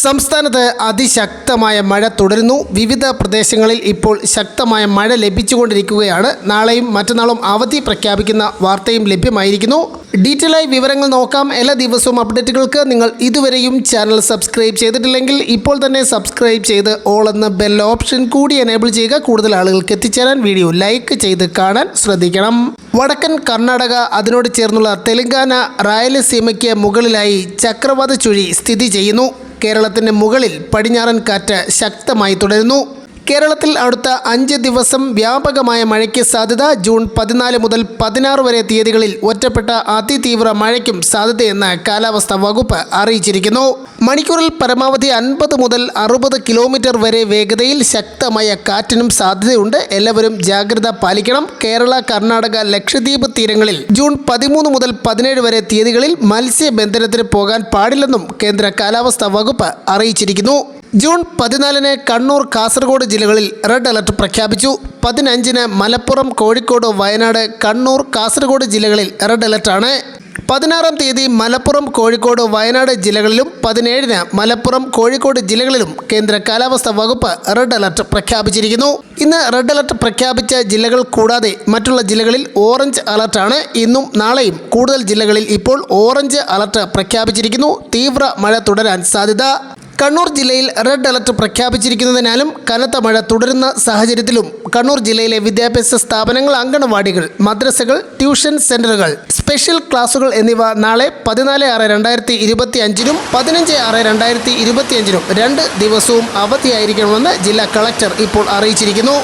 സംസ്ഥാനത്ത് അതിശക്തമായ മഴ തുടരുന്നു. വിവിധ പ്രദേശങ്ങളിൽ ഇപ്പോൾ ശക്തമായ മഴ ലഭിച്ചുകൊണ്ടിരിക്കുകയാണ്. നാളെയും മറ്റന്നാളും അവധി പ്രഖ്യാപിക്കുന്ന വാർത്തയും ലഭ്യമായിരിക്കുന്നു. ഡീറ്റെയിലായി വിവരങ്ങൾ നോക്കാം. എല്ലാ ദിവസവും അപ്ഡേറ്റുകൾക്ക് നിങ്ങൾ ഇതുവരെയും ചാനൽ സബ്സ്ക്രൈബ് ചെയ്തിട്ടില്ലെങ്കിൽ ഇപ്പോൾ തന്നെ സബ്സ്ക്രൈബ് ചെയ്ത് ഓൾ എന്ന ബെൽ ഓപ്ഷൻ കൂടി എനേബിൾ ചെയ്യുക. കൂടുതൽ ആളുകൾക്ക് എത്തിച്ചേരാൻ വീഡിയോ ലൈക്ക് ചെയ്ത് കാണാൻ ശ്രദ്ധിക്കണം. വടക്കൻ കർണാടക, അതിനോട് ചേർന്നുള്ള തെലങ്കാന, റായലസീമയ്ക്ക് മുകളിലായി ചക്രവാത ചുഴി സ്ഥിതി ചെയ്യുന്നു. കേരളത്തിന് മുകളിൽ പടിഞ്ഞാറൻ കാറ്റ് ശക്തമായി തുടരുന്നു. കേരളത്തിൽ അടുത്ത 5 ദിവസം വ്യാപകമായ മഴയ്ക്ക് സാധ്യത. ജൂൺ 14 മുതൽ 16 വരെ തീയതികളിൽ ഒറ്റപ്പെട്ട അതിതീവ്ര മഴയ്ക്കും സാധ്യതയെന്ന് കാലാവസ്ഥാ വകുപ്പ് അറിയിച്ചിരിക്കുന്നു. മണിക്കൂറിൽ പരമാവധി 50 മുതൽ 60 കിലോമീറ്റർ വരെ വേഗതയിൽ ശക്തമായ കാറ്റിനും സാധ്യതയുണ്ട്. എല്ലാവരും ജാഗ്രത പാലിക്കണം. കേരള, കർണാടക, ലക്ഷദ്വീപ് തീരങ്ങളിൽ ജൂൺ 13 മുതൽ 17 വരെ തീയതികളിൽ മത്സ്യബന്ധനത്തിന് പോകാൻ പാടില്ലെന്നും കേന്ദ്ര കാലാവസ്ഥാ വകുപ്പ് അറിയിച്ചിരിക്കുന്നു. ജൂൺ 14 കണ്ണൂർ, കാസർഗോഡ് ജില്ലകളിൽ റെഡ് അലർട്ട് പ്രഖ്യാപിച്ചു. 15 മലപ്പുറം, കോഴിക്കോട്, വയനാട്, കണ്ണൂർ, കാസർഗോഡ് ജില്ലകളിൽ റെഡ് അലർട്ടാണ്. 16 തീയതി മലപ്പുറം, കോഴിക്കോട്, വയനാട് ജില്ലകളിലും 17 മലപ്പുറം, കോഴിക്കോട് ജില്ലകളിലും കേന്ദ്ര കാലാവസ്ഥാ വകുപ്പ് റെഡ് അലർട്ട് പ്രഖ്യാപിച്ചിരിക്കുന്നു. ഇന്ന് റെഡ് അലർട്ട് പ്രഖ്യാപിച്ച ജില്ലകൾ കൂടാതെ മറ്റുള്ള ജില്ലകളിൽ ഓറഞ്ച് അലർട്ടാണ്. ഇന്നും നാളെയും കൂടുതൽ ജില്ലകളിൽ ഇപ്പോൾ ഓറഞ്ച് അലർട്ട് പ്രഖ്യാപിച്ചിരിക്കുന്നു. തീവ്ര മഴ തുടരാൻ സാധ്യത. കണ്ണൂർ ജില്ലയിൽ റെഡ് അലർട്ട് പ്രഖ്യാപിച്ചിരിക്കുന്നതിനാലും കനത്ത മഴ തുടരുന്ന സാഹചര്യത്തിലും കണ്ണൂർ ജില്ലയിലെ വിദ്യാഭ്യാസ സ്ഥാപനങ്ങൾ, അങ്കണവാടികൾ, മദ്രസകൾ, ട്യൂഷൻ സെന്ററുകൾ, സ്പെഷ്യൽ ക്ലാസുകൾ എന്നിവ നാളെ 14/6/2025 15/6/2025 2 ദിവസവും അവധിയായിരിക്കണമെന്ന് ജില്ലാ കളക്ടർ ഇപ്പോൾ അറിയിച്ചിരിക്കുന്നു.